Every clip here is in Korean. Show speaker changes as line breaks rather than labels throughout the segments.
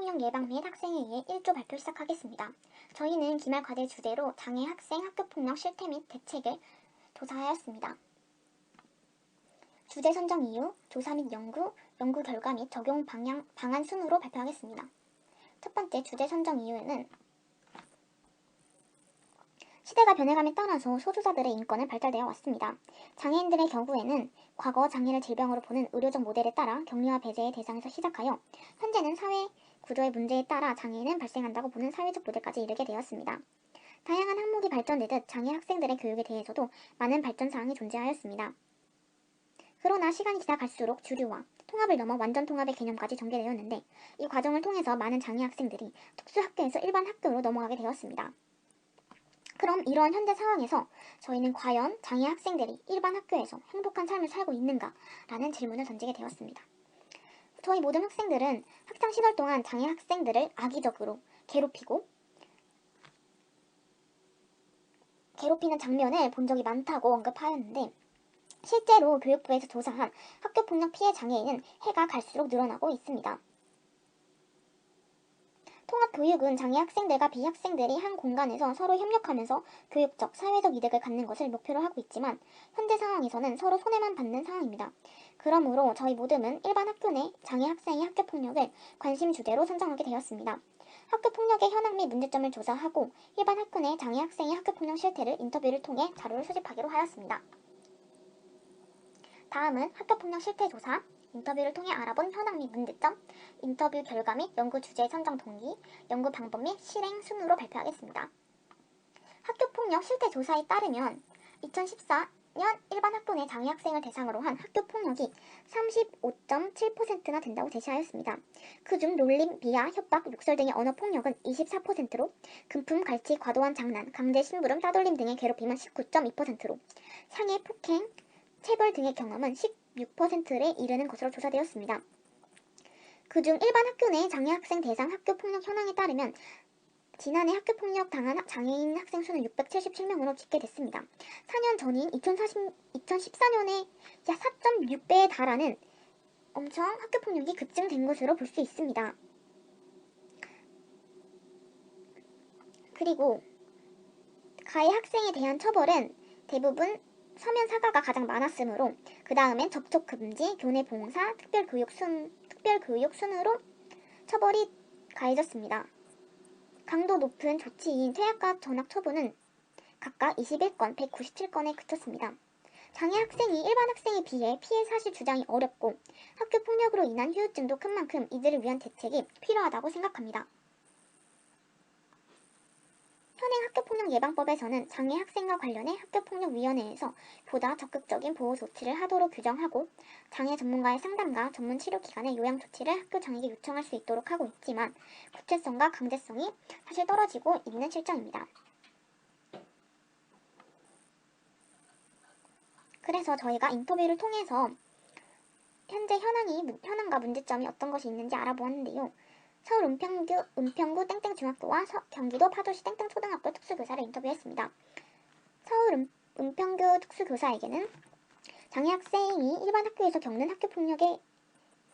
학교폭력 예방 및 학생에 의해 1조 발표 시작하겠습니다. 저희는 기말 과제 주제로 장애 학생 학교폭력 실태 및 대책을 조사하였습니다. 주제 선정 이유, 조사 및 연구 결과 및 적용 방안 순으로 발표하겠습니다. 첫 번째 주제 선정 이유는 시대가 변해감에 따라서 소수자들의 인권은 발달되어 왔습니다. 장애인들의 경우에는 과거 장애를 질병으로 보는 의료적 모델에 따라 격리와 배제의 대상에서 시작하여 현재는 사회 구조의 문제에 따라 장애는 발생한다고 보는 사회적 모델까지 이르게 되었습니다. 다양한 항목이 발전되듯 장애 학생들의 교육에 대해서도 많은 발전사항이 존재하였습니다. 그러나 시간이 지나갈수록 주류화, 통합을 넘어 완전 통합의 개념까지 전개되었는데 이 과정을 통해서 많은 장애 학생들이 특수학교에서 일반 학교로 넘어가게 되었습니다. 그럼 이런 현재 상황에서 저희는 과연 장애 학생들이 일반 학교에서 행복한 삶을 살고 있는가? 라는 질문을 던지게 되었습니다. 저희 모든 학생들은 학창 시절 동안 장애 학생들을 악의적으로 괴롭히는 장면을 본 적이 많다고 언급하였는데 실제로 교육부에서 조사한 학교폭력 피해 장애인은 해가 갈수록 늘어나고 있습니다. 통합교육은 장애 학생들과 비학생들이 한 공간에서 서로 협력하면서 교육적, 사회적 이득을 갖는 것을 목표로 하고 있지만 현재 상황에서는 서로 손해만 받는 상황입니다. 그러므로 저희 모듬은 일반 학교 내 장애 학생의 학교폭력을 관심 주제로 선정하게 되었습니다. 학교폭력의 현황 및 문제점을 조사하고 일반 학교 내 장애 학생의 학교폭력 실태를 인터뷰를 통해 자료를 수집하기로 하였습니다. 다음은 학교폭력 실태 조사, 인터뷰를 통해 알아본 현황 및 문제점, 인터뷰 결과 및 연구 주제 선정 동기, 연구 방법 및 실행 순으로 발표하겠습니다. 학교폭력 실태 조사에 따르면 2014년 일반 학교 내 장애 학생을 대상으로 한 학교폭력이 35.7%나 된다고 제시하였습니다. 그중 놀림, 비하, 협박, 욕설 등의 언어폭력은 24%로 금품, 갈취, 과도한 장난, 강제 심부름, 따돌림 등의 괴롭힘은 19.2%로 상해, 폭행, 체벌 등의 경험은 16%에 이르는 것으로 조사되었습니다. 그중 일반 학교 내 장애 학생 대상 학교폭력 현황에 따르면 지난해 학교폭력 당한 장애인 학생 수는 677명으로 집계됐습니다. 4년 전인 2014년에 약 4.6배에 달하는 엄청 학교폭력이 급증된 것으로 볼 수 있습니다. 그리고 가해 학생에 대한 처벌은 대부분 서면 사과가 가장 많았으므로 그 다음엔 접촉 금지, 교내 봉사, 특별교육 순으로 처벌이 가해졌습니다. 강도 높은 조치인 퇴학과 전학 처분은 각각 21건, 197건에 그쳤습니다. 장애 학생이 일반 학생에 비해 피해 사실 주장이 어렵고 학교 폭력으로 인한 후유증도 큰 만큼 이들을 위한 대책이 필요하다고 생각합니다. 현행 학교폭력 예방법에서는 장애 학생과 관련해 학교폭력위원회에서 보다 적극적인 보호 조치를 하도록 규정하고 장애 전문가의 상담과 전문 치료기관의 요양 조치를 학교 장에게 요청할 수 있도록 하고 있지만 구체성과 강제성이 사실 떨어지고 있는 실정입니다. 그래서 저희가 인터뷰를 통해서 현재 현황과 문제점이 어떤 것이 있는지 알아보았는데요. 서울 은평구 땡땡중학교와 경기도 파주시 땡땡초등학교 특수교사를 인터뷰했습니다. 서울 은평구 특수교사에게는 장애 학생이 일반 학교에서 겪는 학교폭력의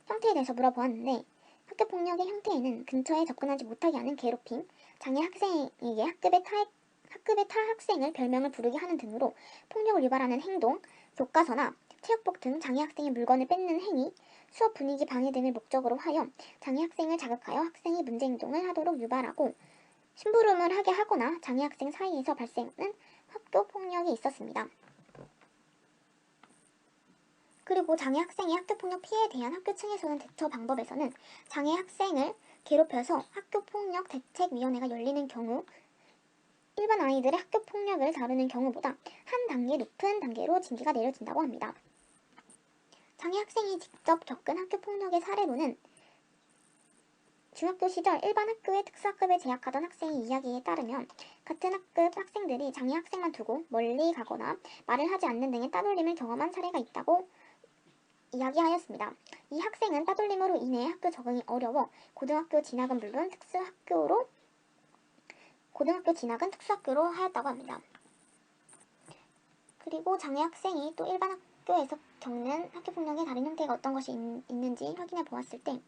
형태에 대해서 물어보았는데 학교폭력의 형태에는 근처에 접근하지 못하게 하는 괴롭힘, 장애 학생에게 학급의 타 학생을 별명을 부르게 하는 등으로 폭력을 유발하는 행동, 교과서나 체육복 등 장애 학생의 물건을 뺏는 행위, 수업 분위기 방해 등을 목적으로 하여 장애 학생을 자극하여 학생이 문제 행동을 하도록 유발하고 심부름을 하게 하거나 장애 학생 사이에서 발생하는 학교 폭력이 있었습니다. 그리고 장애 학생의 학교폭력 피해에 대한 학교 층에서는 대처 방법에서는 장애 학생을 괴롭혀서 학교폭력 대책위원회가 열리는 경우 일반 아이들의 학교폭력을 다루는 경우보다 한 단계 높은 단계로 징계가 내려진다고 합니다. 장애 학생이 직접 겪은 학교폭력의 사례로는 중학교 시절 일반 학교의 특수학급에 재학하던 학생의 이야기에 따르면 같은 학급 학생들이 장애 학생만 두고 멀리 가거나 말을 하지 않는 등의 따돌림을 경험한 사례가 있다고 이야기하였습니다. 이 학생은 따돌림으로 인해 학교 적응이 어려워 고등학교 진학은 물론 특수학교로 하였다고 합니다. 그리고 장애 학생이 또 일반 학교에서 겪는 학교폭력의 다른 형태가 어떤 것이 있는지 확인해 보았을 때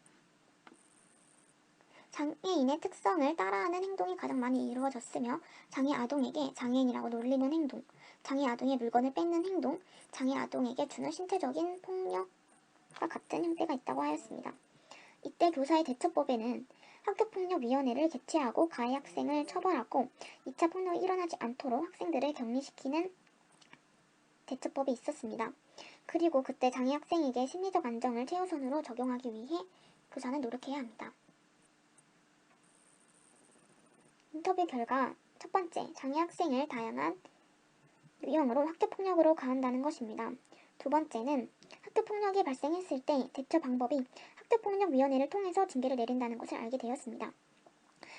장애인의 특성을 따라하는 행동이 가장 많이 이루어졌으며 장애 아동에게 장애인이라고 놀리는 행동, 장애 아동의 물건을 뺏는 행동, 장애 아동에게 주는 신체적인 폭력과 같은 형태가 있다고 하였습니다. 이때 교사의 대처법에는 학교폭력위원회를 개최하고 가해 학생을 처벌하고 2차 폭력이 일어나지 않도록 학생들을 격리시키는 대처법이 있었습니다. 그리고 그때 장애 학생에게 심리적 안정을 최우선으로 적용하기 위해 교사는 노력해야 합니다. 인터뷰 결과 첫 번째, 장애 학생을 다양한 유형으로 학교폭력으로 가한다는 것입니다. 두 번째는 학교폭력이 발생했을 때 대처 방법이 학교폭력위원회를 통해서 징계를 내린다는 것을 알게 되었습니다.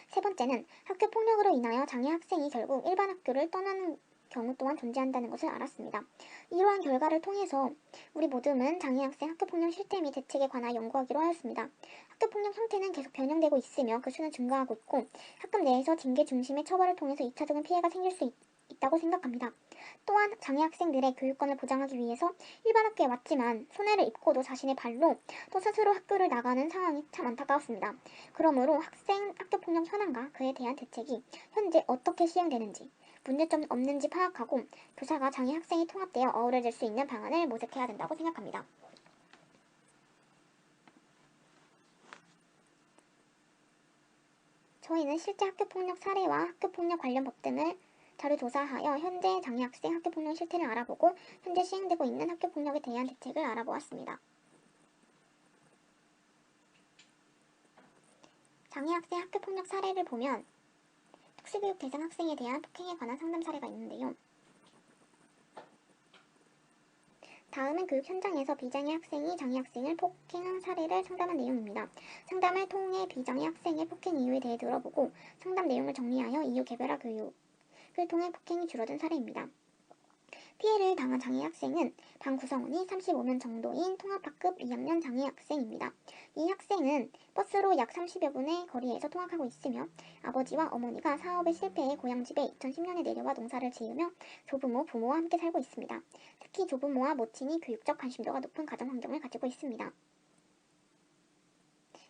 세 번째는 학교폭력으로 인하여 장애 학생이 결국 일반 학교를 떠나는 경우 또한 존재한다는 것을 알았습니다. 이러한 결과를 통해서 우리 모두는 장애 학생 학교폭력 실태 및 대책에 관하여 연구하기로 하였습니다. 학교폭력 형태는 계속 변형되고 있으며 그 수는 증가하고 있고 학급 내에서 징계 중심의 처벌을 통해서 2차적인 피해가 생길 수 있다고 생각합니다. 또한 장애 학생들의 교육권을 보장하기 위해서 일반 학교에 왔지만 손해를 입고도 자신의 발로 또 스스로 학교를 나가는 상황이 참 안타까웠습니다. 그러므로 학생 학교폭력 현황과 그에 대한 대책이 현재 어떻게 시행되는지 문제점이 없는지 파악하고 교사가 장애 학생이 통합되어 어우러질 수 있는 방안을 모색해야 된다고 생각합니다. 저희는 실제 학교폭력 사례와 학교폭력 관련 법 등을 자료 조사하여 현재 장애 학생 학교폭력 실태를 알아보고 현재 시행되고 있는 학교폭력에 대한 대책을 알아보았습니다. 장애 학생 학교폭력 사례를 보면 특수교육 대상 학생에 대한 폭행에 관한 상담 사례가 있는데요. 다음은 교육 현장에서 비장애 학생이 장애 학생을 폭행한 사례를 상담한 내용입니다. 상담을 통해 비장애 학생의 폭행 이유에 대해 들어보고 상담 내용을 정리하여 이유 개별화 교육을 통해 폭행이 줄어든 사례입니다. 피해를 당한 장애 학생은 반 구성원이 35명 정도인 통합학급 2학년 장애 학생입니다. 이 학생은 버스로 약 30여 분의 거리에서 통학하고 있으며 아버지와 어머니가 사업에 실패해 고향집에 2010년에 내려와 농사를 지으며 조부모, 부모와 함께 살고 있습니다. 특히 조부모와 모친이 교육적 관심도가 높은 가정 환경을 가지고 있습니다.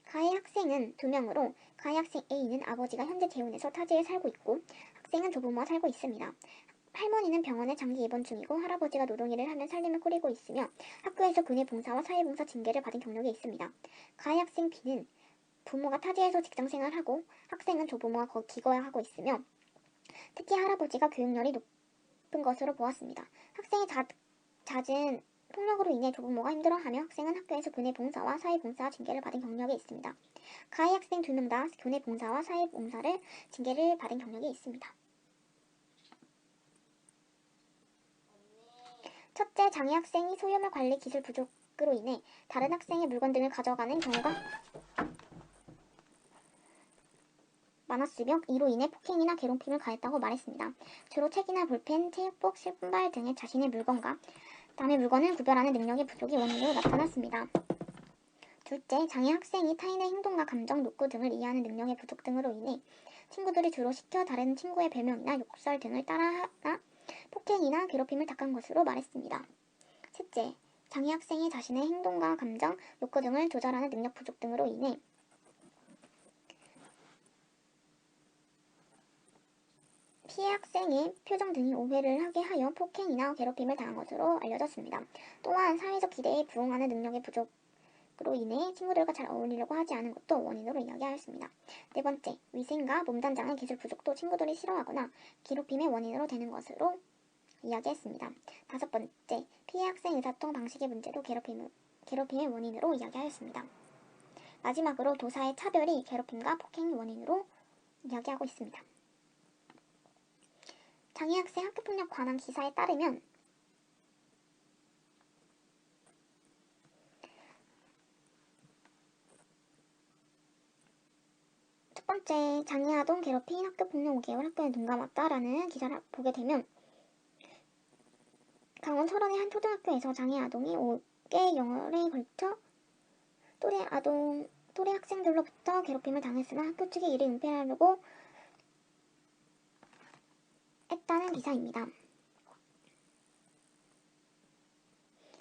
가해 학생은 2명으로 가해 학생 A는 아버지가 현재 재혼해서 타지에 살고 있고 학생은 조부모와 살고 있습니다. 할머니는 병원에 장기 입원 중이고 할아버지가 노동일을 하며 살림을 꾸리고 있으며 학교에서 교내 봉사와 사회봉사 징계를 받은 경력이 있습니다. 가해 학생 B는 부모가 타지에서 직장생활하고 학생은 조부모와 기거하고 있으며 특히 할아버지가 교육열이 높은 것으로 보았습니다. 학생의 잦은 폭력으로 인해 조부모가 힘들어하며 학생은 학교에서 교내 봉사와 사회봉사 징계를 받은 경력이 있습니다. 가해 학생 2명 다 교내 봉사와 사회봉사를 징계를 받은 경력이 있습니다. 첫째, 장애 학생이 소유물 관리 기술 부족으로 인해 다른 학생의 물건 등을 가져가는 경우가 많았으며 이로 인해 폭행이나 괴롭힘을 가했다고 말했습니다. 주로 책이나 볼펜, 체육복, 신발 등의 자신의 물건과 남의 물건을 구별하는 능력의 부족이 원인으로 나타났습니다. 둘째, 장애 학생이 타인의 행동과 감정, 욕구 등을 이해하는 능력의 부족 등으로 인해 친구들이 주로 시켜 다른 친구의 별명이나 욕설 등을 따라하거나 폭행이나 괴롭힘을 당한 것으로 말했습니다. 셋째, 장애 학생이 자신의 행동과 감정, 욕구 등을 조절하는 능력 부족 등으로 인해 피해 학생의 표정 등이 오해를 하게 하여 폭행이나 괴롭힘을 당한 것으로 알려졌습니다. 또한 사회적 기대에 부응하는 능력의 부족으로 인해 친구들과 잘 어울리려고 하지 않은 것도 원인으로 이야기하였습니다. 네 번째, 위생과 몸단장의 기술 부족도 친구들이 싫어하거나 괴롭힘의 원인으로 되는 것으로 이야기했습니다. 다섯 번째, 피해 학생 의사소통 방식의 문제도 괴롭힘의 원인으로 이야기하였습니다. 마지막으로 도사의 차별이 괴롭힘과 폭행의 원인으로 이야기하고 있습니다. 장애 학생 학교폭력 관한 기사에 따르면 첫 번째, 장애 아동 괴롭힘 학교폭력 5개월 학교에 눈 감았다라는 기사를 보게 되면 강원 철원의 한 초등학교에서 장애 아동이 5개월에 걸쳐 또래 학생들로부터 괴롭힘을 당했으나 학교 측이 이를 은폐하려고 했다는 기사입니다.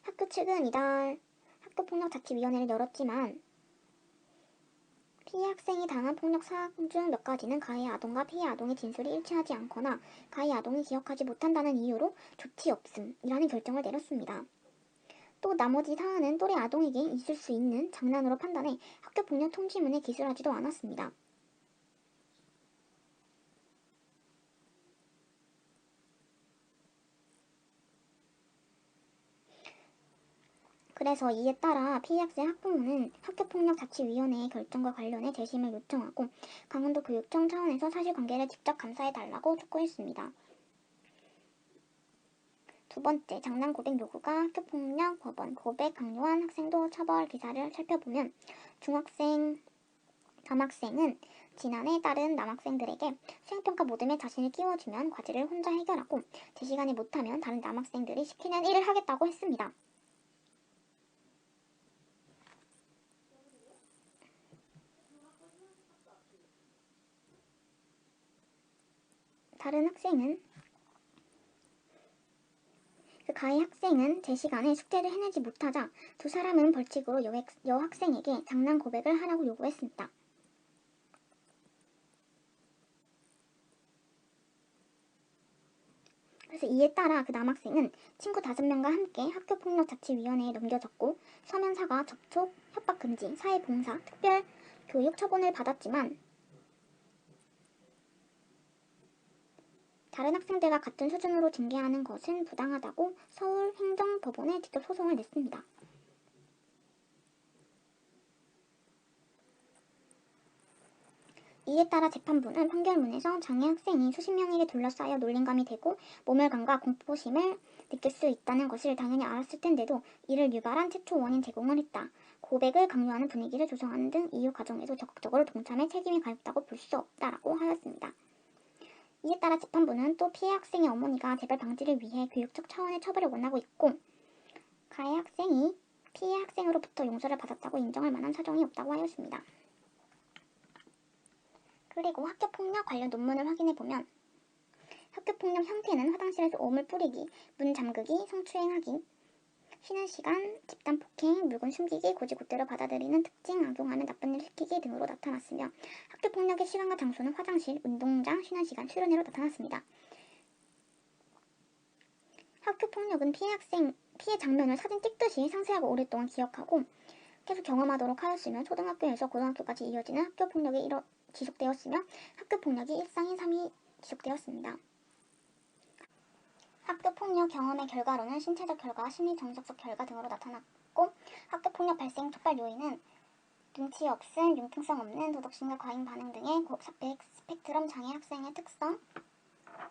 학교 측은 이달 학교폭력자치위원회를 열었지만 피해 학생이 당한 폭력 사항 중 몇 가지는 가해 아동과 피해 아동의 진술이 일치하지 않거나 가해 아동이 기억하지 못한다는 이유로 조치 없음이라는 결정을 내렸습니다. 또 나머지 사안은 또래 아동에게 있을 수 있는 장난으로 판단해 학교폭력 통지문에 기술하지도 않았습니다. 그래서 이에 따라 피해 학생 학부모는 학교폭력자치위원회의 결정과 관련해 재심을 요청하고 강원도교육청 차원에서 사실관계를 직접 감사해달라고 촉구했습니다. 두 번째, 장난 고백 요구가 학교폭력 법원 고백 강요한 학생도 처벌 기사를 살펴보면 중학생, 남학생은 지난해 다른 남학생들에게 수행평가 모듬에 자신을 끼워주면 과제를 혼자 해결하고 제 시간에 못하면 다른 남학생들이 시키는 일을 하겠다고 했습니다. 다른 학생은 가해 학생은 제 시간에 숙제를 해내지 못하자 두 사람은 벌칙으로 여학생에게 장난 고백을 하라고 요구했습니다. 그래서 이에 따라 그 남학생은 친구 5명과 함께 학교폭력자치위원회에 넘겨졌고 서면 사과, 접촉, 협박 금지, 사회봉사, 특별 교육 처분을 받았지만 다른 학생들과 같은 수준으로 징계하는 것은 부당하다고 서울행정법원에 직접 소송을 냈습니다. 이에 따라 재판부는 판결문에서 장애 학생이 수십 명에게 둘러싸여 놀림감이 되고 모멸감과 공포심을 느낄 수 있다는 것을 당연히 알았을 텐데도 이를 유발한 최초 원인 제공을 했다. 고백을 강요하는 분위기를 조성하는 등 이유 과정에도 적극적으로 동참해 책임이 가했다고 볼 수 없다라고 하였습니다. 이에 따라 재판부는 또 피해 학생의 어머니가 재발 방지를 위해 교육적 차원의 처벌을 원하고 있고 가해 학생이 피해 학생으로부터 용서를 받았다고 인정할 만한 사정이 없다고 하였습니다. 그리고 학교폭력 관련 논문을 확인해보면 학교폭력 형태는 화장실에서 오물 뿌리기, 문 잠그기, 성추행하기, 쉬는 시간, 집단폭행, 물건 숨기기, 고지고대로 받아들이는 특징, 악용하면 나쁜 일 시키기 등으로 나타났으며 학교폭력의 시간과 장소는 화장실, 운동장, 쉬는 시간, 출근으로 나타났습니다. 학교폭력은 피해 장면을 사진 찍듯이 상세하고 오랫동안 기억하고 계속 경험하도록 하였으며 초등학교에서 고등학교까지 이어지는 학교폭력이 지속되었으며 학교폭력이 일상인 삶이 지속되었습니다. 학교폭력 경험의 결과로는 신체적 결과, 심리 정서적 결과 등으로 나타났고 학교폭력 발생 촉발 요인은 눈치 없음, 융통성 없는 도덕심과 과잉 반응 등의 스펙트럼 장애 학생의 특성,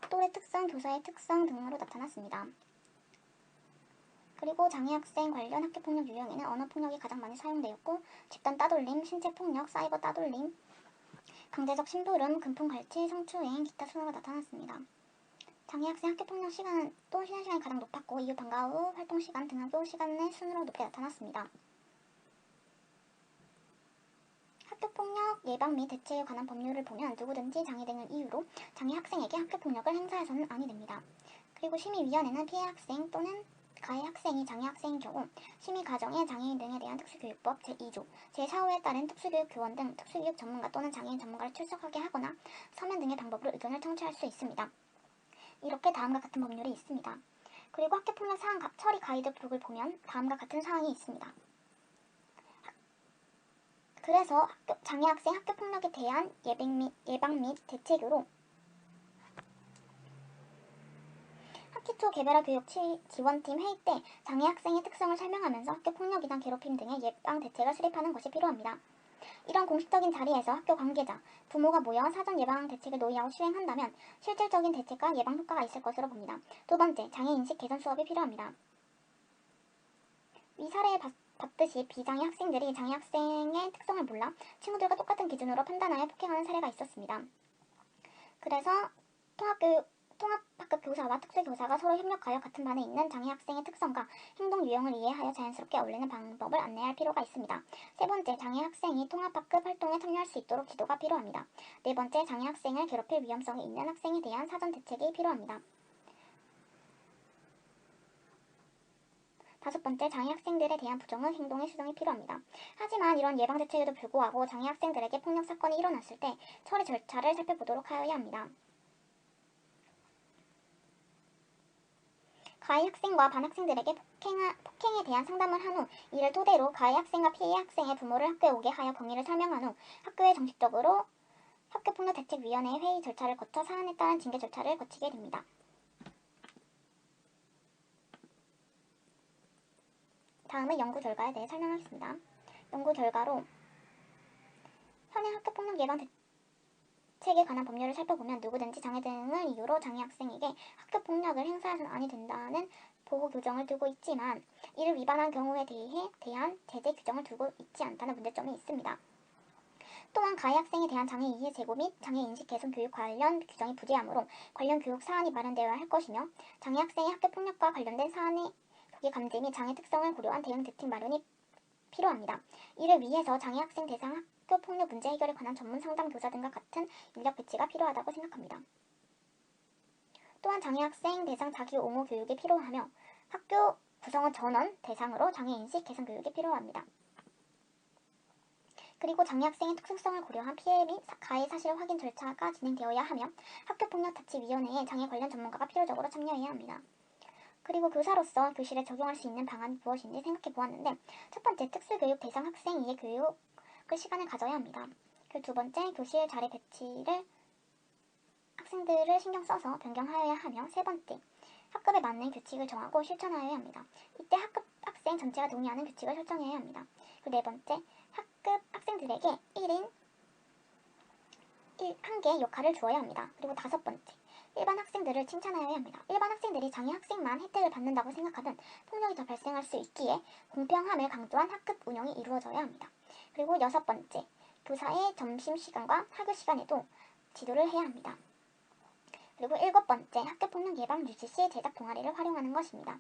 또래 특성, 교사의 특성 등으로 나타났습니다. 그리고 장애 학생 관련 학교폭력 유형에는 언어폭력이 가장 많이 사용되었고 집단 따돌림, 신체폭력, 사이버 따돌림, 강제적 심부름, 금품갈취, 성추행, 기타 순으로 나타났습니다. 장애 학생 학교폭력 시간은 또 쉬는 시간이 가장 높았고 이후 방과 후 활동시간, 등하교 시간의 순으로 높게 나타났습니다. 학교폭력 예방 및 대책에 관한 법률을 보면 누구든지 장애 등을 이유로 장애 학생에게 학교폭력을 행사해서는 아니 됩니다. 그리고 심의위원회는 피해 학생 또는 가해 학생이 장애 학생인 경우 심의과정에 장애인 등에 대한 특수교육법 제2조, 제4호에 따른 특수교육 교원 등 특수교육 전문가 또는 장애인 전문가를 출석하게 하거나 서면 등의 방법으로 의견을 청취할 수 있습니다. 이렇게 다음과 같은 법률이 있습니다. 그리고 학교폭력 사안 처리 가이드북을 보면 다음과 같은 사항이 있습니다. 그래서 장애 학생 학교폭력에 대한 예방 및 대책으로 학기초 개별화 교육 지원팀 회의 때 장애 학생의 특성을 설명하면서 학교폭력이나 괴롭힘 등의 예방 대책을 수립하는 것이 필요합니다. 이런 공식적인 자리에서 학교 관계자, 부모가 모여 사전 예방 대책을 논의하고 시행한다면 실질적인 대책과 예방 효과가 있을 것으로 봅니다. 두 번째, 장애인식 개선 수업이 필요합니다. 위 사례에 봤듯이 비장애 학생들이 장애 학생의 특성을 몰라 친구들과 똑같은 기준으로 판단하여 폭행하는 사례가 있었습니다. 그래서 통합학급 교사와 특수교사가 서로 협력하여 같은 반에 있는 장애 학생의 특성과 행동 유형을 이해하여 자연스럽게 어울리는 방법을 안내할 필요가 있습니다. 세 번째, 장애 학생이 통합학급 활동에 참여할 수 있도록 지도가 필요합니다. 네 번째, 장애 학생을 괴롭힐 위험성이 있는 학생에 대한 사전 대책이 필요합니다. 5번째, 장애 학생들에 대한 부정은 행동의 수정이 필요합니다. 하지만 이런 예방 대책에도 불구하고 장애 학생들에게 폭력 사건이 일어났을 때 처리 절차를 살펴보도록 하여야 합니다. 가해 학생과 반 학생들에게 폭행에 대한 상담을 한 후 이를 토대로 가해 학생과 피해 학생의 부모를 학교에 오게 하여 경위를 설명한 후 학교에 정식적으로 학교폭력대책위원회의 회의 절차를 거쳐 사안에 따른 징계 절차를 거치게 됩니다. 다음은 연구 결과에 대해 설명하겠습니다. 연구 결과로 현행 학교폭력 예방 대책에 관한 법률을 살펴보면 누구든지 장애 등을 이유로 장애 학생에게 학교폭력을 행사해서는 아니 된다는 보호 규정을 두고 있지만 이를 위반한 경우에 대한 제재 규정을 두고 있지 않다는 문제점이 있습니다. 또한 가해 학생에 대한 장애 이해 제고 및 장애 인식 개선 교육 관련 규정이 부재하므로 관련 교육 사안이 마련되어야 할 것이며 장애 학생의 학교폭력과 관련된 사안의 조기 감지 및 장애 특성을 고려한 대응 대책 마련이 필요합니다. 이를 위해서 장애 학생 대상 학교폭력 문제 해결에 관한 전문 상담 교사 등과 같은 인력 배치가 필요하다고 생각합니다. 또한 장애 학생 대상 자기 옹호 교육이 필요하며 학교 구성원 전원 대상으로 장애 인식 개선 교육이 필요합니다. 그리고 장애 학생의 특수성을 고려한 피해 및 가해 사실 확인 절차가 진행되어야 하며 학교폭력자치위원회에 장애 관련 전문가가 필요적으로 참여해야 합니다. 그리고 교사로서 교실에 적용할 수 있는 방안이 무엇인지 생각해 보았는데 첫 번째, 특수교육 대상 학생 이해 교육을 시간을 가져야 합니다. 그 두 번째, 교실 자리 배치를 학생들을 신경 써서 변경하여야 하며 세 번째, 학급에 맞는 규칙을 정하고 실천하여야 합니다. 이때 학급 학생 전체가 동의하는 규칙을 설정해야 합니다. 그 네 번째, 학급 학생들에게 1인 1개 역할을 주어야 합니다. 그리고 다섯 번째, 일반 학생들을 칭찬하여야 합니다. 일반 학생들이 장애 학생만 혜택을 받는다고 생각하면 폭력이 더 발생할 수 있기에 공평함을 강조한 학급 운영이 이루어져야 합니다. 그리고 여섯 번째, 교사의 점심시간과 학교시간에도 지도를 해야 합니다. 그리고 일곱 번째, 학교폭력 예방 유지 시 제작 동아리를 활용하는 것입니다.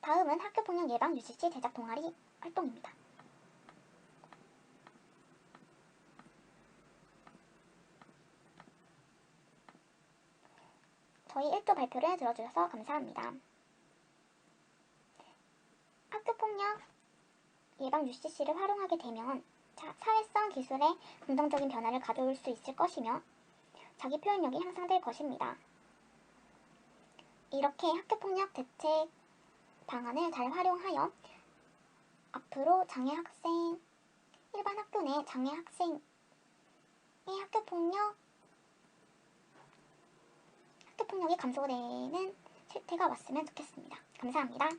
다음은 학교폭력 예방 유지 시 제작 동아리 활동입니다. 저희 1조 발표를 들어주셔서 감사합니다. 학교폭력 예방 UCC를 활용하게 되면 사회성 기술에 긍정적인 변화를 가져올 수 있을 것이며 자기 표현력이 향상될 것입니다. 이렇게 학교폭력 대책 방안을 잘 활용하여 앞으로 장애 학생, 일반 학교 내 장애 학생의 학교폭력이 감소되는 실태가 왔으면 좋겠습니다. 감사합니다.